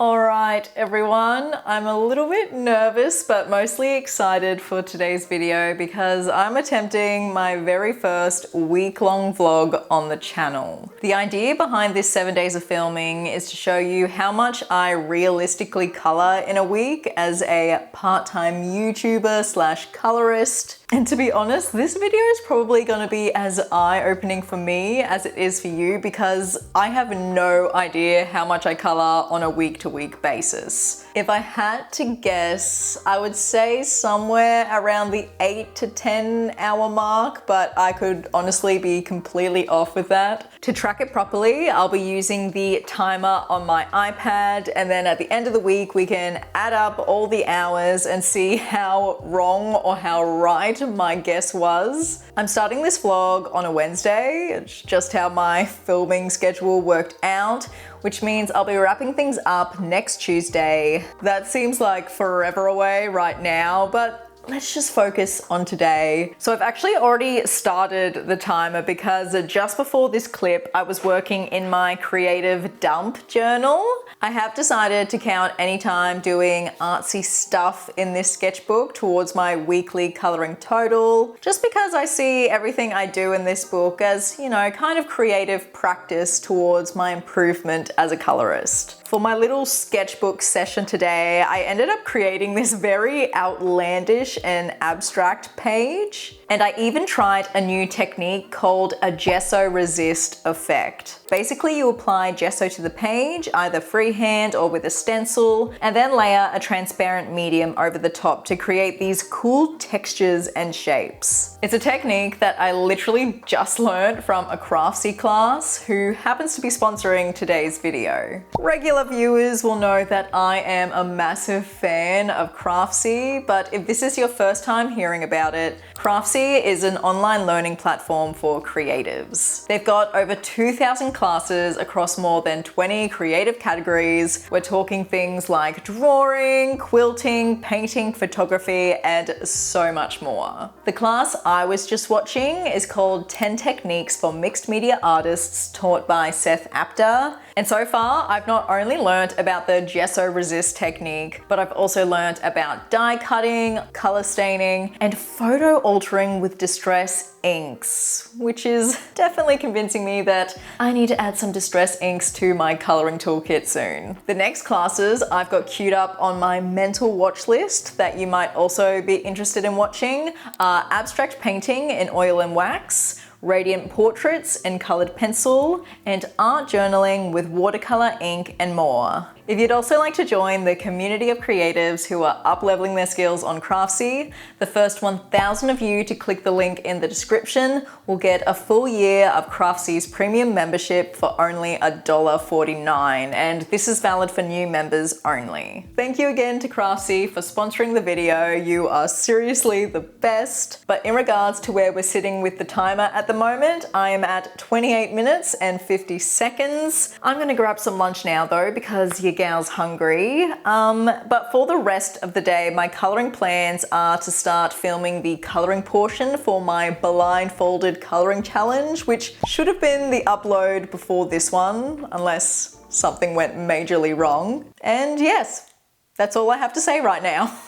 All right, everyone, I'm a little bit nervous, but mostly excited for today's video because I'm attempting my very first week-long vlog on the channel. The idea behind this 7 days of filming is to show you how much I realistically color in a week as a part-time YouTuber slash colorist. And to be honest, this video is probably going to be as eye-opening for me as it is for you because I have no idea how much I color on a week-to-week basis. If I had to guess, I would say somewhere around the 8 to 10 hour mark, but I could honestly be completely off with that. To track it properly, I'll be using the timer on my iPad, and then at the end of the week, we can add up all the hours and see how wrong or how right my guess was. I'm starting this vlog on a Wednesday. It's just how my filming schedule worked out, which means I'll be wrapping things up next Tuesday. That seems like forever away right now, but let's just focus on today. So I've actually already started the timer because just before this clip, I was working in my creative dump journal. I have decided to count any time doing artsy stuff in this sketchbook towards my weekly coloring total, just because I see everything I do in this book as, you know, kind of creative practice towards my improvement as a colorist. For my little sketchbook session today, I ended up creating this very outlandish and abstract page. And I even tried a new technique called a gesso resist effect. Basically, you apply gesso to the page, either freehand or with a stencil, and then layer a transparent medium over the top to create these cool textures and shapes. It's a technique that I literally just learned from a craftsy class who happens to be sponsoring today's video. Regular viewers will know that I am a massive fan of craftsy, but if this is your first time hearing about it, craftsy is an online learning platform for creatives. They've got over 2,000 classes across more than 20 creative categories. We're talking things like drawing, quilting, painting, photography, and so much more. The class I was just watching is called 10 Techniques for Mixed Media Artists, taught by Seth Apter. And so far, I've not only learned about the gesso resist technique, but I've also learned about die cutting, color staining, and photo altering with distress inks, which is definitely convincing me that I need to add some distress inks to my coloring toolkit soon. The next classes I've got queued up on my mental watch list that you might also be interested in watching are abstract painting in oil and wax, radiant portraits in colored pencil, and art journaling with watercolor ink and more. If you'd also like to join the community of creatives who are up-leveling their skills on Craftsy, the first 1,000 of you to click the link in the description will get a full year of Craftsy's premium membership for only $1.49, and this is valid for new members only. Thank you again to Craftsy for sponsoring the video. You are seriously the best. But in regards to where we're sitting with the timer at the moment, I am at 28 minutes and 50 seconds. I'm gonna grab some lunch now though because your gal's hungry. But for the rest of the day, my coloring plans are to start filming the coloring portion for my blindfolded coloring challenge, which should have been the upload before this one, unless something went majorly wrong. And yes, that's all I have to say right now.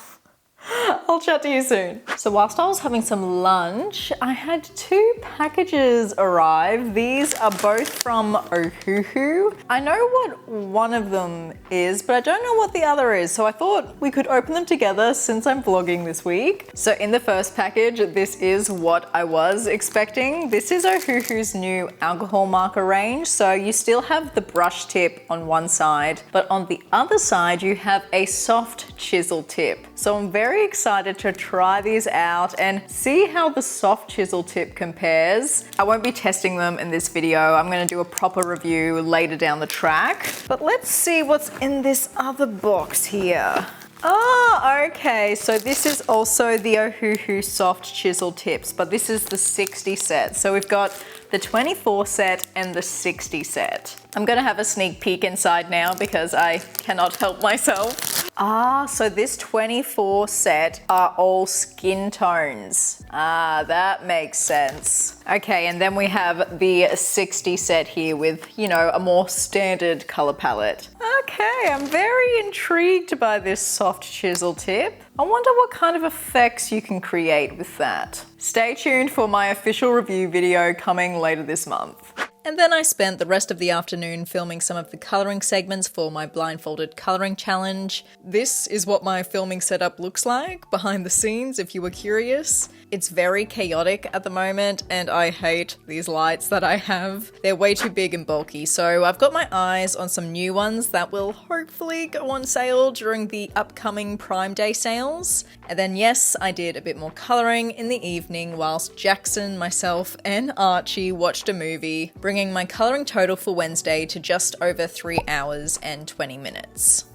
I'll chat to you soon. So whilst I was having some lunch, I had 2 packages arrive. These are both from Ohuhu. I know what one of them is, but I don't know what the other is. So I thought we could open them together since I'm vlogging this week. So in the first package, this is what I was expecting. This is Ohuhu's new alcohol marker range. So you still have the brush tip on one side, but on the other side, you have a soft chisel tip. So I'm very excited to try these out and see how the soft chisel tip compares. I won't be testing them in this video. I'm going to do a proper review later down the track. But let's see what's in this other box here. Oh, okay. So this is also the Ohuhu soft chisel tips, but this is the 60 set. So we've got the 24 set and the 60 set. I'm gonna have a sneak peek inside now because I cannot help myself. So this 24 set are all skin tones. That makes sense. Okay, and then we have the 60 set here with, you know, a more standard color palette. Okay, I'm very intrigued by this soft chisel tip. I wonder what kind of effects you can create with that. Stay tuned for my official review video coming later this month. And then I spent the rest of the afternoon filming some of the colouring segments for my blindfolded colouring challenge. This is what my filming setup looks like behind the scenes if you were curious. It's very chaotic at the moment and I hate these lights that I have. They're way too big and bulky, so I've got my eyes on some new ones that will hopefully go on sale during the upcoming Prime Day sales. And then yes, I did a bit more colouring in the evening whilst Jackson, myself and Archie watched a movie, bringing my colouring total for Wednesday to just over 3 hours and 20 minutes.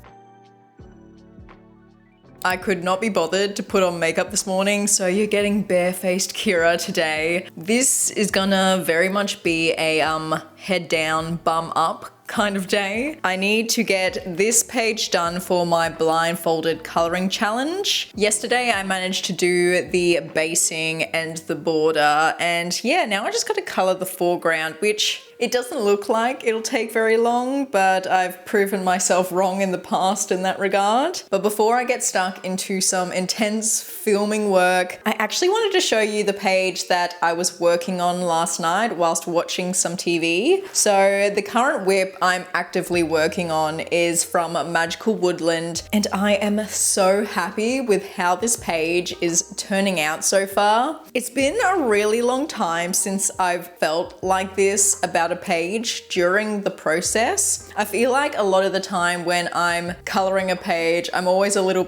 I could not be bothered to put on makeup this morning, so you're getting barefaced Kira today. This is gonna very much be a head down, bum up kind of day. I need to get this page done for my blindfolded colouring challenge. Yesterday I managed to do the basing and the border, and yeah, now I just got to colour the foreground, which it doesn't look like it'll take very long, but I've proven myself wrong in the past in that regard. But before I get stuck into some intense filming work, I actually wanted to show you the page that I was working on last night whilst watching some TV. So the current whip I'm actively working on is from Magical Woodland, and I am so happy with how this page is turning out so far. It's been a really long time since I've felt like this about a page during the process. I feel like a lot of the time when I'm coloring a page, there's always a little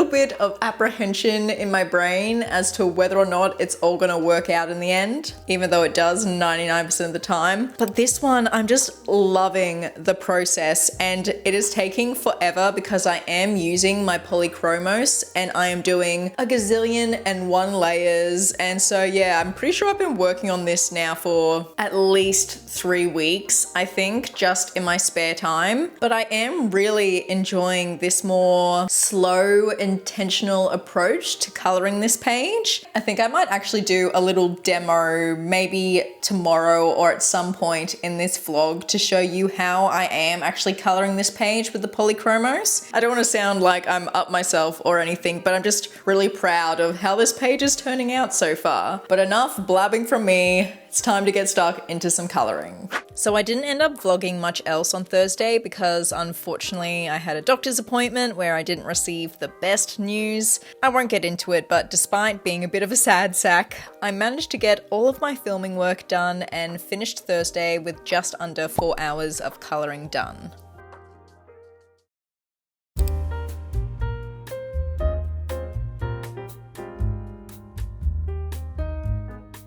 bit of apprehension in my brain as to whether or not it's all gonna work out in the end, even though it does 99% of the time. But this one, I'm just loving the process, and it is taking forever because I am using my polychromos and I am doing a gazillion and one layers. And so yeah, I'm pretty sure I've been working on this now for at least 3 weeks, I think, just in my spare time. But I am really enjoying this more slow, intentional approach to coloring this page. I think I might actually do a little demo maybe tomorrow or at some point in this vlog to show you how I am actually coloring this page with the polychromos. I don't want to sound like I'm up myself or anything, but I'm just really proud of how this page is turning out so far. But enough blabbing from me. It's time to get stuck into some colouring. So I didn't end up vlogging much else on Thursday because unfortunately I had a doctor's appointment where I didn't receive the best news. I won't get into it, but despite being a bit of a sad sack, I managed to get all of my filming work done and finished Thursday with just under 4 hours of colouring done.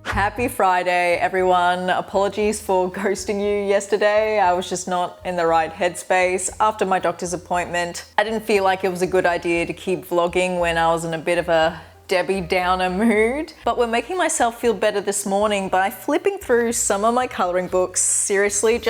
Happy Friday, everyone. Apologies for ghosting you yesterday. I was just not in the right headspace after my doctor's appointment. I didn't feel like it was a good idea to keep vlogging when I was in a bit of a Debbie Downer mood, but we're making myself feel better this morning by flipping through some of my coloring books. Seriously,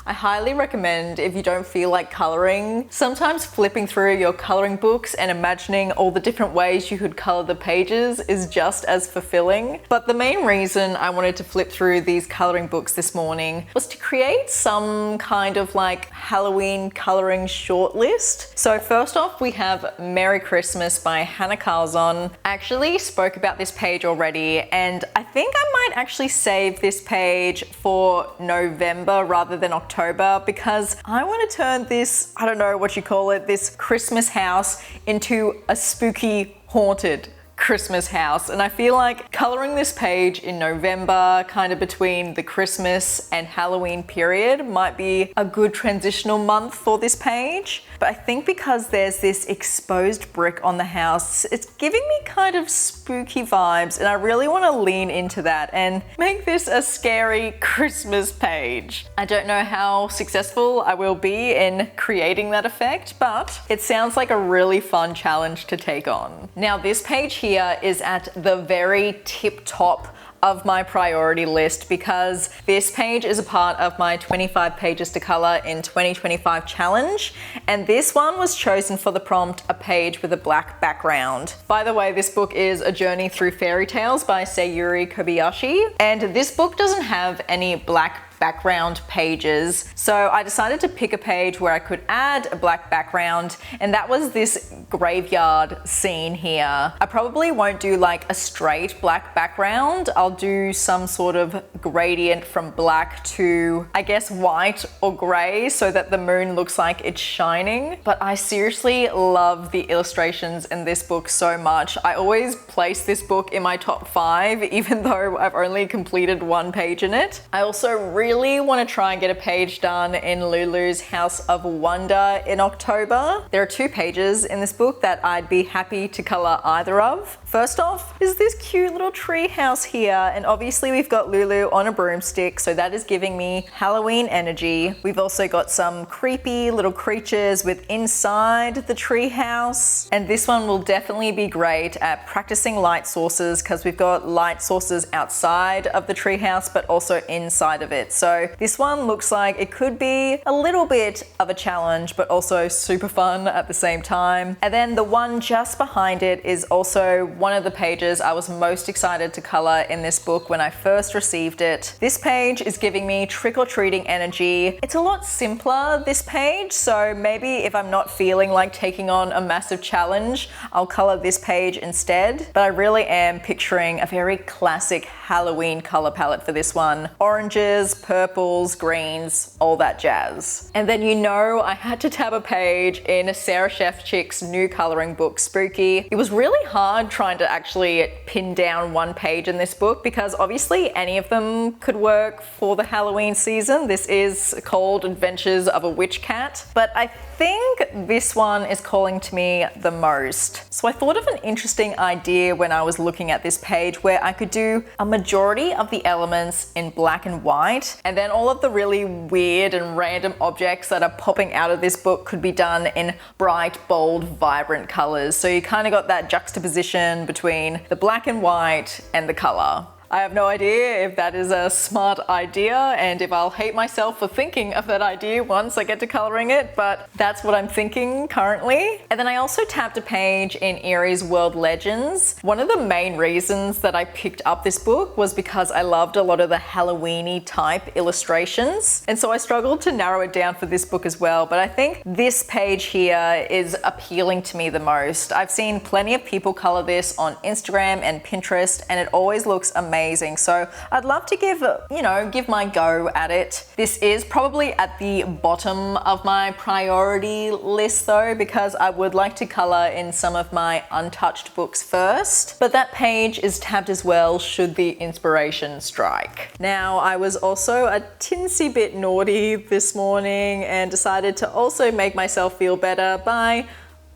I highly recommend, if you don't feel like coloring, sometimes flipping through your coloring books and imagining all the different ways you could color the pages is just as fulfilling. But the main reason I wanted to flip through these coloring books this morning was to create some kind of like Halloween coloring shortlist. So first off, we have Merry Christmas by Hannah Carlzon. I actually spoke about this page already, and I think I might actually save this page for November rather than October, because I want to turn this, I don't know what you call it, this Christmas house into a spooky, haunted Christmas house. And I feel like coloring this page in November, kind of between the Christmas and Halloween period, might be a good transitional month for this page. But I think because there's this exposed brick on the house, it's giving me kind of spooky vibes, and I really want to lean into that and make this a scary Christmas page. I don't know how successful I will be in creating that effect, but it sounds like a really fun challenge to take on. Now this page here is at the very tip top of my priority list because this page is a part of my 25 pages to color in 2025 challenge. And this one was chosen for the prompt, a page with a black background. By the way, this book is A Journey Through Fairy Tales by Sayuri Kobayashi. And this book doesn't have any black background pages. So I decided to pick a page where I could add a black background, and that was this graveyard scene here. I probably won't do like a straight black background. I'll do some sort of gradient from black to, I guess, white or gray so that the moon looks like it's shining. But I seriously love the illustrations in this book so much. I always place this book in my top 5, even though I've only completed 1 page in it. I also really want to try and get a page done in Lulu's House of Wonder in October. There are 2 pages in this book that I'd be happy to color either of. First off is this cute little tree house here, and obviously we've got Lulu on a broomstick, so that is giving me Halloween energy. We've also got some creepy little creatures with inside the tree house, and this one will definitely be great at practicing light sources because we've got light sources outside of the tree house but also inside of it. So this one looks like it could be a little bit of a challenge but also super fun at the same time. And then the one just behind it is also one of the pages I was most excited to color in this book when I first received it. This page is giving me trick-or-treating energy. It's a lot simpler, this page, so maybe if I'm not feeling like taking on a massive challenge, I'll color this page instead. But I really am picturing a very classic Halloween color palette for this one. Oranges, purples, greens, all that jazz. And then I had to tab a page in Sarah Shefchick's new coloring book, Spooky. It was really hard trying to actually pin down one page in this book because obviously any of them could work for the Halloween season. This is called Adventures of a Witch Cat, but I think this one is calling to me the most. So I thought of an interesting idea when I was looking at this page where I could do a majority of the elements in black and white, and then all of the really weird and random objects that are popping out of this book could be done in bright, bold, vibrant colors. So you kind of got that juxtaposition between the black and white and the color. I have no idea if that is a smart idea and if I'll hate myself for thinking of that idea once I get to coloring it, but that's what I'm thinking currently. And then I also tapped a page in Erie's World Legends. One of the main reasons that I picked up this book was because I loved a lot of the Halloween-y type illustrations. And so I struggled to narrow it down for this book as well, but I think this page here is appealing to me the most. I've seen plenty of people color this on Instagram and Pinterest, and it always looks amazing. So I'd love to give my go at it. This is probably at the bottom of my priority list though, because I would like to color in some of my untouched books first, but that page is tabbed as well should the inspiration strike. Now, I was also a tinsy bit naughty this morning and decided to also make myself feel better by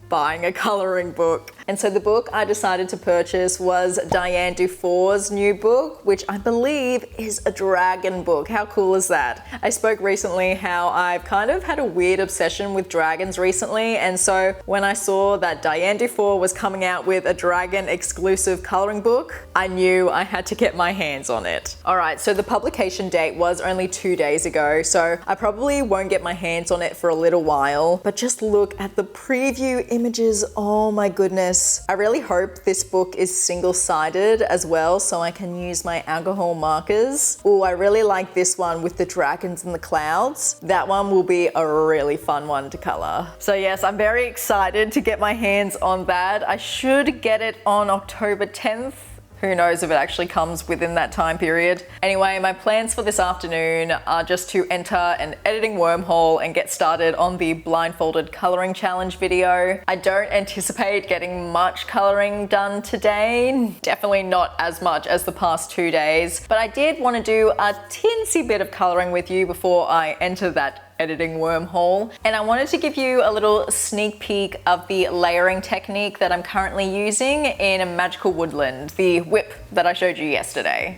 buying a coloring book. And so the book I decided to purchase was Diane Dufour's new book, which I believe is a dragon book. How cool is that? I spoke recently how I've kind of had a weird obsession with dragons recently, and so when I saw that Diane Dufour was coming out with a dragon exclusive coloring book, I knew I had to get my hands on it. Alright, so the publication date was only 2 days ago, so I probably won't get my hands on it for a little while, but just look at the preview images. Oh my goodness. I really hope this book is single-sided as well so I can use my alcohol markers. Oh, I really like this one with the dragons and the clouds. That one will be a really fun one to color. So yes, I'm very excited to get my hands on that. I should get it on October 10th. Who knows if it actually comes within that time period. Anyway, my plans for this afternoon are just to enter an editing wormhole and get started on the blindfolded coloring challenge video. I don't anticipate getting much coloring done today. Definitely not as much as the past 2 days, but I did want to do a teensy bit of coloring with you before I enter that editing wormhole. And I wanted to give you a little sneak peek of the layering technique that I'm currently using in Magical Woodland, the whip that I showed you yesterday.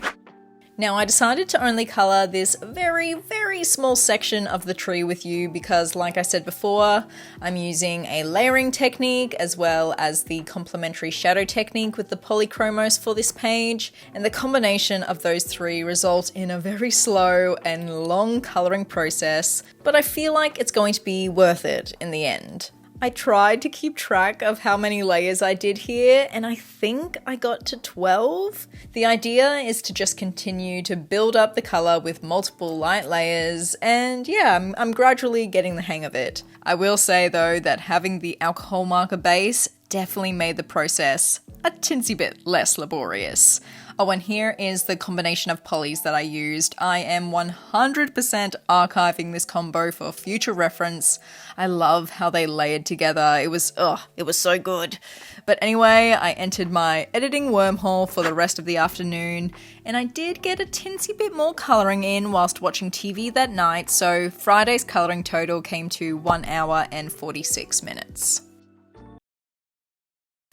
Now I decided to only colour this very, very small section of the tree with you because, like I said before, I'm using a layering technique as well as the complementary shadow technique with the polychromos for this page, and the combination of those three results in a very slow and long colouring process, but I feel like it's going to be worth it in the end. I tried to keep track of how many layers I did here, and I think I got to 12. The idea is to just continue to build up the colour with multiple light layers, and yeah, I'm gradually getting the hang of it. I will say though that having the alcohol marker base definitely made the process a tinsy bit less laborious. Oh, and here is the combination of polys that I used. I am 100% archiving this combo for future reference. I love how they layered together. It was so good. But anyway, I entered my editing wormhole for the rest of the afternoon, and I did get a tinsy bit more colouring in whilst watching TV that night, so Friday's colouring total came to 1 hour and 46 minutes.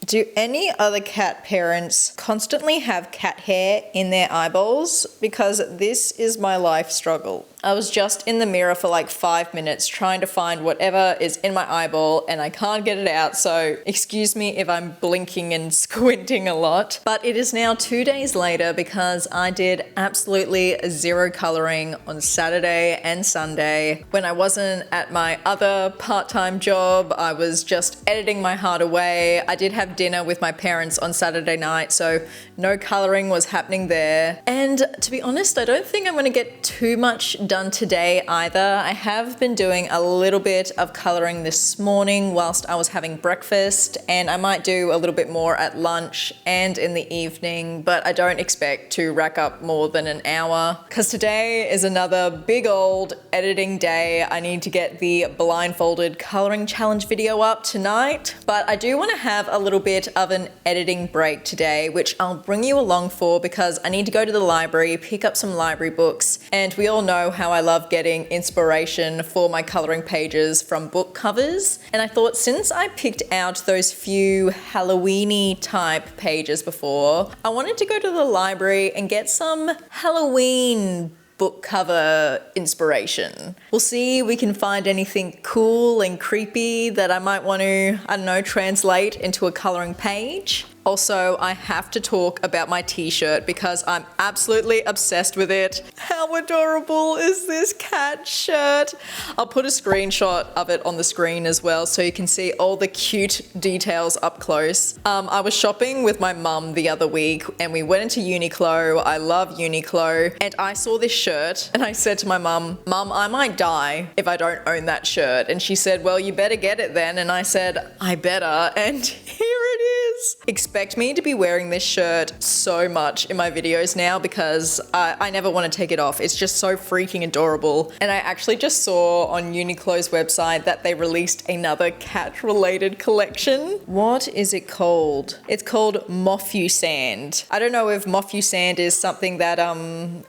Do any other cat parents constantly have cat hair in their eyeballs? Because this is my life struggle. I was just in the mirror for like 5 minutes trying to find whatever is in my eyeball and I can't get it out, so excuse me if I'm blinking and squinting a lot. But it is now 2 days later because I did absolutely zero colouring on Saturday and Sunday. When I wasn't at my other part-time job, I was just editing my heart away. I did have dinner with my parents on Saturday night, so no colouring was happening there. And to be honest, I don't think I'm going to get too much done today either. I have been doing a little bit of colouring this morning whilst I was having breakfast, and I might do a little bit more at lunch and in the evening, but I don't expect to rack up more than an hour because today is another big old editing day. I need to get the blindfolded colouring challenge video up tonight, but I do want to have a little bit of an editing break today, which I'll bring you along for because I need to go to the library, pick up some library books, and we all know how I love getting inspiration for my colouring pages from book covers. And I thought since I picked out those few Halloween-y type pages before, I wanted to go to the library and get some Halloween book cover inspiration. We'll see if we can find anything cool and creepy that I might want to, I don't know, translate into a colouring page. Also, I have to talk about my t-shirt because I'm absolutely obsessed with it. How adorable is this cat shirt? I'll put a screenshot of it on the screen as well so you can see all the cute details up close. I was shopping with my mum the other week and we went into Uniqlo. I love Uniqlo, and I saw this shirt and I said to my mum, "Mum, I might die if I don't own that shirt." And she said, "Well, you better get it then." And I said, "I better." And here it is. Expect me to be wearing this shirt so much in my videos now because I never want to take it off. It's just so freaking adorable. And I actually just saw on Uniqlo's website that they released another cat-related collection. What is it called? It's called Mofusand. I don't know if Mofusand is something that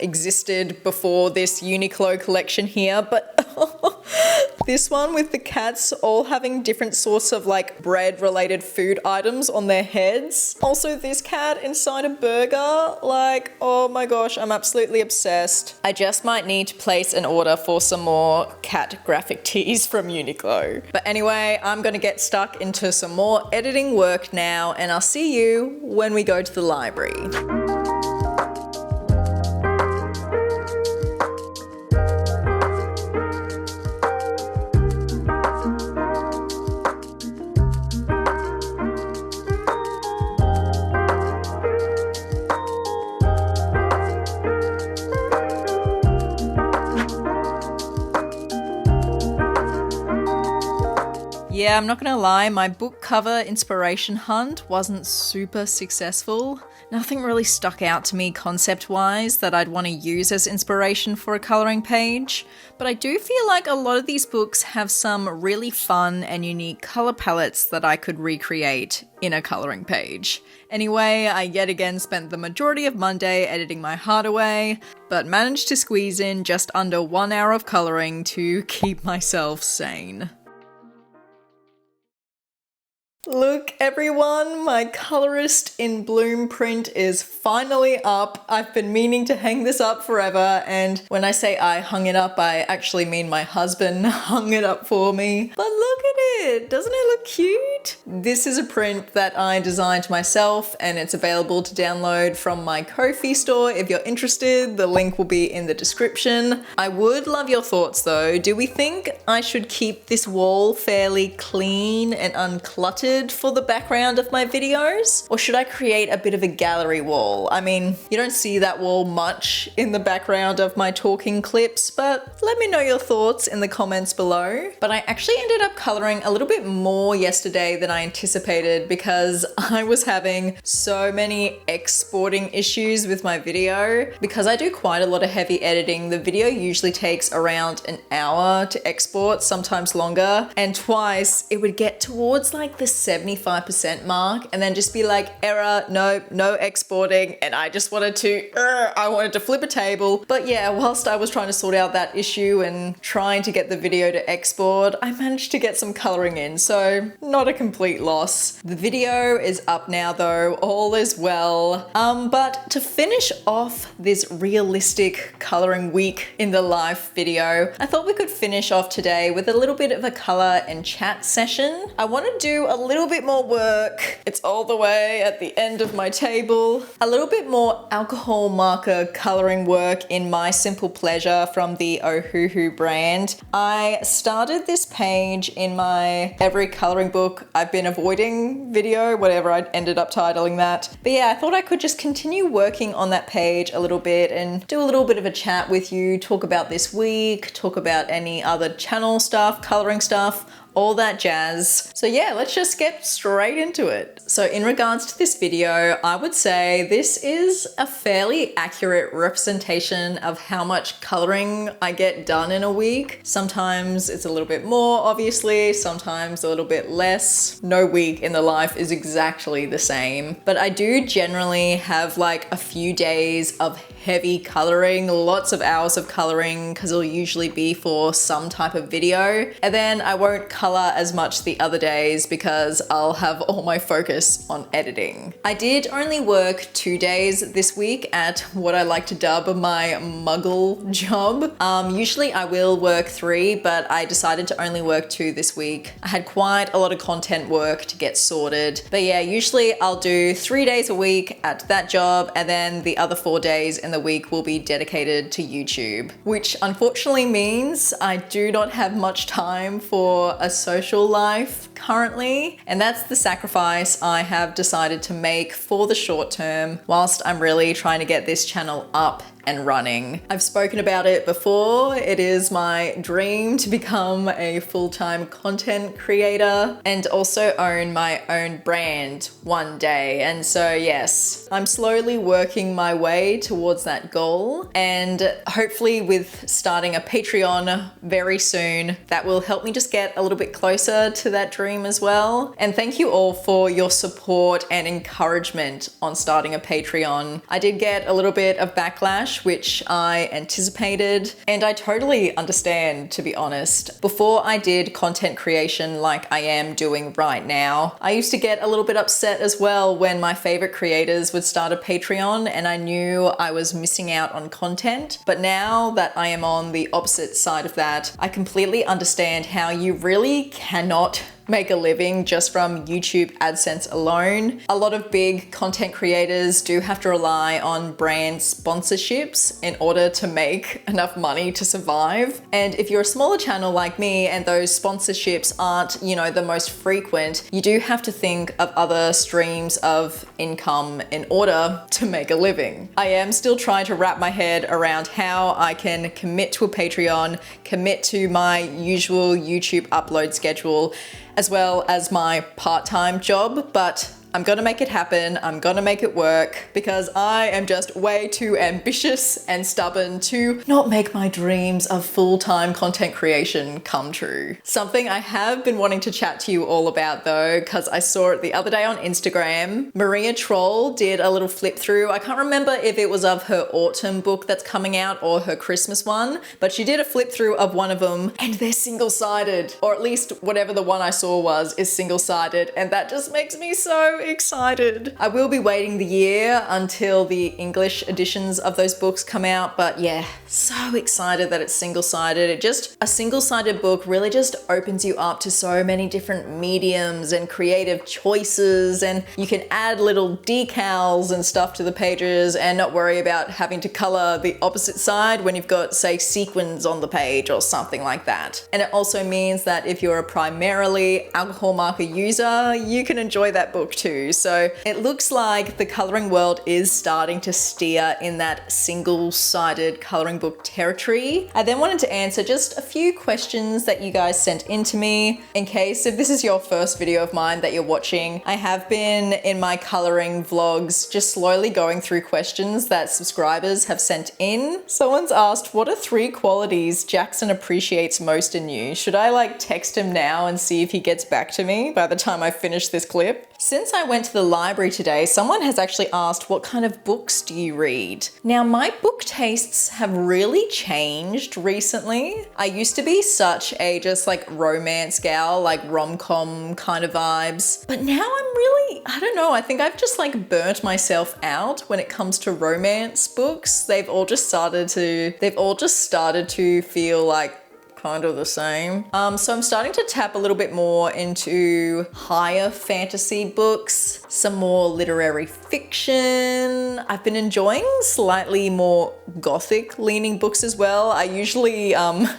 existed before this Uniqlo collection here, but this one with the cats all having different sorts of like bread-related food items on their heads. Also this cat inside a burger, like, oh my gosh, I'm absolutely obsessed. I just might need to place an order for some more cat graphic tees from Uniqlo. But anyway, I'm gonna get stuck into some more editing work now, and I'll see you when we go to the library. Yeah, I'm not gonna lie, my book cover inspiration hunt wasn't super successful. Nothing really stuck out to me concept-wise that I'd want to use as inspiration for a colouring page, but I do feel like a lot of these books have some really fun and unique colour palettes that I could recreate in a colouring page. Anyway, I yet again spent the majority of Monday editing my heart away, but managed to squeeze in just under 1 hour of colouring to keep myself sane. Look everyone, my Colorist in Bloom print is finally up. I've been meaning to hang this up forever, and when I say I hung it up, I actually mean my husband hung it up for me. But look at it, doesn't it look cute? This is a print that I designed myself and it's available to download from my Ko-fi store if you're interested. The link will be in the description. I would love your thoughts though. Do we think I should keep this wall fairly clean and uncluttered for the background of my videos? Or should I create a bit of a gallery wall? I mean, you don't see that wall much in the background of my talking clips, but let me know your thoughts in the comments below. But I actually ended up coloring a little bit more yesterday than I anticipated because I was having so many exporting issues with my video. Because I do quite a lot of heavy editing, the video usually takes around an hour to export, sometimes longer, and twice it would get towards like the 75% mark and then just be like, error, no exporting, and I just wanted to flip a table. But yeah, whilst I was trying to sort out that issue and trying to get the video to export, I managed to get some coloring in, so not a complete loss. The video is up now though, all is well. But to finish off this realistic coloring week in the live video, I thought we could finish off today with a little bit of a color and chat session. I want to do a little bit more work. It's all the way at the end of my table. A little bit more alcohol marker coloring work in My Simple Pleasure from the Ohuhu brand. I started this page in my every coloring book I've been avoiding video, whatever I ended up titling that. But yeah, I thought I could just continue working on that page a little bit and do a little bit of a chat with you, talk about this week, talk about any other channel stuff, coloring stuff, all that jazz. So yeah, let's just get straight into it. So in regards to this video, I would say this is a fairly accurate representation of how much coloring I get done in a week. Sometimes it's a little bit more, obviously, sometimes a little bit less. No week in the life is exactly the same, but I do generally have like a few days of heavy coloring, lots of hours of coloring, because it'll usually be for some type of video. And then I won't color as much the other days because I'll have all my focus on editing. I did only work 2 days this week at what I like to dub my muggle job. Usually I will work 3, but I decided to only work 2 this week. I had quite a lot of content work to get sorted. But yeah, usually I'll do 3 days a week at that job, and then the other 4 days in the week will be dedicated to YouTube, which unfortunately means I do not have much time for a social life currently. And that's the sacrifice I have decided to make for the short term whilst I'm really trying to get this channel up and running. I've spoken about it before. It is my dream to become a full-time content creator and also own my own brand one day. And so yes, I'm slowly working my way towards that goal, and hopefully with starting a Patreon very soon, that will help me just get a little bit closer to that dream as well. And thank you all for your support and encouragement on starting a Patreon. I did get a little bit of backlash, which I anticipated, and I totally understand, to be honest. Before I did content creation like I am doing right now, I used to get a little bit upset as well when my favorite creators would start a Patreon and I knew I was missing out on content. But now that I am on the opposite side of that, I completely understand how you really cannot make a living just from YouTube AdSense alone. A lot of big content creators do have to rely on brand sponsorships in order to make enough money to survive. And if you're a smaller channel like me and those sponsorships aren't, you know, the most frequent, you do have to think of other streams of income in order to make a living. I am still trying to wrap my head around how I can commit to a Patreon, commit to my usual YouTube upload schedule, as well as my part-time job, but I'm gonna make it happen. I'm gonna make it work because I am just way too ambitious and stubborn to not make my dreams of full-time content creation come true. Something I have been wanting to chat to you all about though, because I saw it the other day on Instagram. Maria Troll did a little flip through. I can't remember if it was of her autumn book that's coming out or her Christmas one, but she did a flip through of one of them and they're single-sided, or at least whatever the one I saw was is single-sided, and that just makes me so excited. I will be waiting the year until the English editions of those books come out, but yeah, so excited that it's single-sided. A single-sided book really just opens you up to so many different mediums and creative choices, and you can add little decals and stuff to the pages and not worry about having to color the opposite side when you've got, say, sequins on the page or something like that. And it also means that if you're a primarily alcohol marker user, you can enjoy that book too. So it looks like the coloring world is starting to steer in that single-sided coloring book territory. I then wanted to answer just a few questions that you guys sent in to me. In case if this is your first video of mine that you're watching, I have been in my coloring vlogs just slowly going through questions that subscribers have sent in. Someone's asked, what are 3 qualities Jackson appreciates most in you? Should I like text him now and see if he gets back to me by the time I finish this clip? Since I went to the library today, someone has actually asked, what kind of books do you read? Now, my book tastes have really changed recently. I used to be such a just like romance gal, like rom-com kind of vibes. But now I'm really, I don't know, I think I've just like burnt myself out when it comes to romance books. They've all just started to feel like kind of the same. So I'm starting to tap a little bit more into higher fantasy books, some more literary fiction. I've been enjoying slightly more gothic leaning books as well. I usually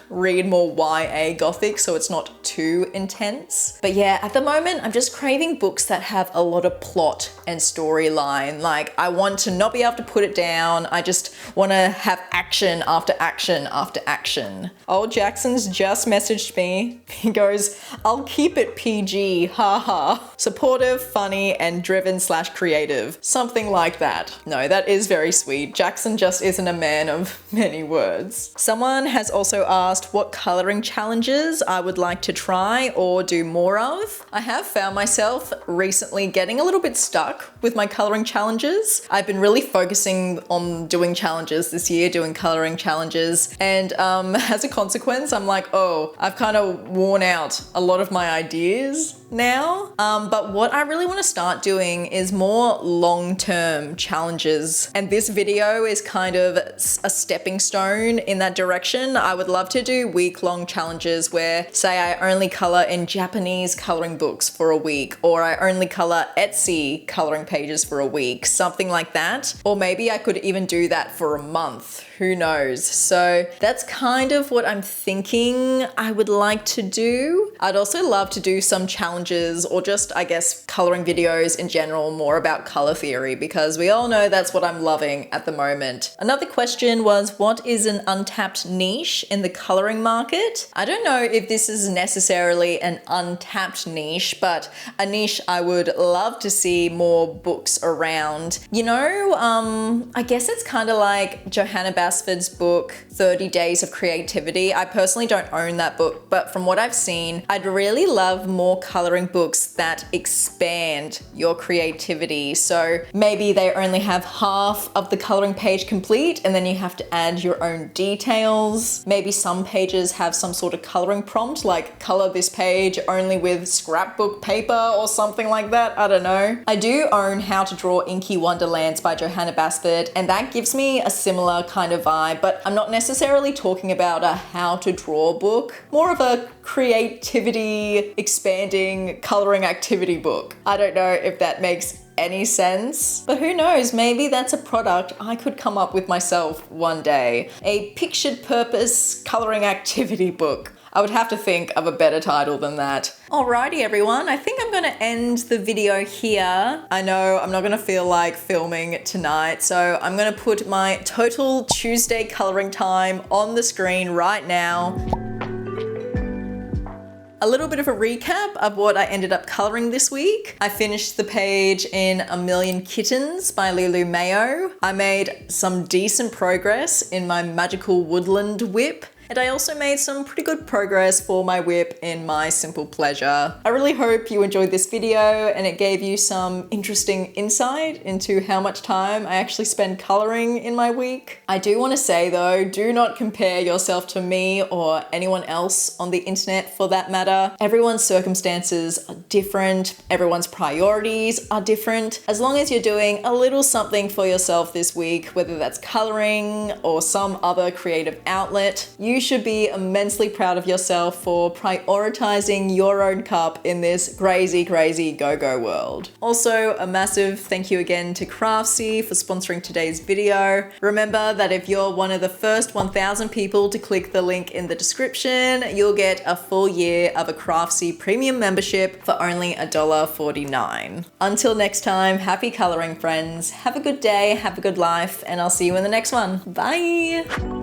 read more YA gothic, so it's not too intense. But yeah, at the moment, I'm just craving books that have a lot of plot and storyline. Like, I want to not be able to put it down. I just want to have action after action after action. Old Jackson's just messaged me. He goes, I'll keep it PG, haha. Supportive, funny, and driven/creative. Something like that. No, that is very sweet. Jackson just isn't a man of many words. Someone has also asked what coloring challenges I would like to try or do more of. I have found myself recently getting a little bit stuck with my coloring challenges. I've been really focusing on doing challenges this year, doing coloring challenges, and as a consequence, I'm like, oh, I've kind of worn out a lot of my ideas now. But what I really want to start doing is more long-term challenges. And this video is kind of a stepping stone in that direction. I would love to do week-long challenges where, say, I only color in Japanese coloring books for a week, or I only color Etsy coloring pages for a week, something like that. Or maybe I could even do that for a month. Who knows? So that's kind of what I'm thinking I would like to do. I'd also love to do some challenges or just, I guess, coloring videos in general, more about color theory, because we all know that's what I'm loving at the moment. Another question was, what is an untapped niche in the coloring market? I don't know if this is necessarily an untapped niche, but a niche I would love to see more books around. You know, I guess it's kind of like Johanna Basford's book, 30 Days of Creativity. I personally don't own that book, but from what I've seen, I'd really love more coloring books that expand your creativity. So maybe they only have half of the coloring page complete and then you have to add your own details. Maybe some pages have some sort of coloring prompt, like color this page only with scrapbook paper or something like that. I don't know. I do own How to Draw Inky Wonderlands by Johanna Basford, and that gives me a similar kind of vibe, but I'm not necessarily talking about a how to draw book, more of a creativity expanding coloring activity book. I don't know if that makes any sense, but who knows, maybe that's a product I could come up with myself one day. A pictured purpose coloring activity book. I would have to think of a better title than that. Alrighty everyone, I think I'm gonna end the video here. I know I'm not gonna feel like filming tonight, so I'm gonna put my total Tuesday coloring time on the screen right now. A little bit of a recap of what I ended up coloring this week. I finished the page in A Million Kittens by Lulu Mayo. I made some decent progress in my magical woodland whip. And I also made some pretty good progress for my whip in my simple pleasure. I really hope you enjoyed this video and it gave you some interesting insight into how much time I actually spend coloring in my week. I do want to say though, do not compare yourself to me or anyone else on the internet for that matter. Everyone's circumstances are different. Everyone's priorities are different. As long as you're doing a little something for yourself this week, whether that's coloring or some other creative outlet, you should be immensely proud of yourself for prioritizing your own cup in this crazy, crazy go-go world. Also, a massive thank you again to Craftsy for sponsoring today's video. Remember that if you're one of the first 1,000 people to click the link in the description, you'll get a full year of a Craftsy premium membership for only $1.49. Until next time, happy coloring friends. Have a good day, have a good life, and I'll see you in the next one. Bye!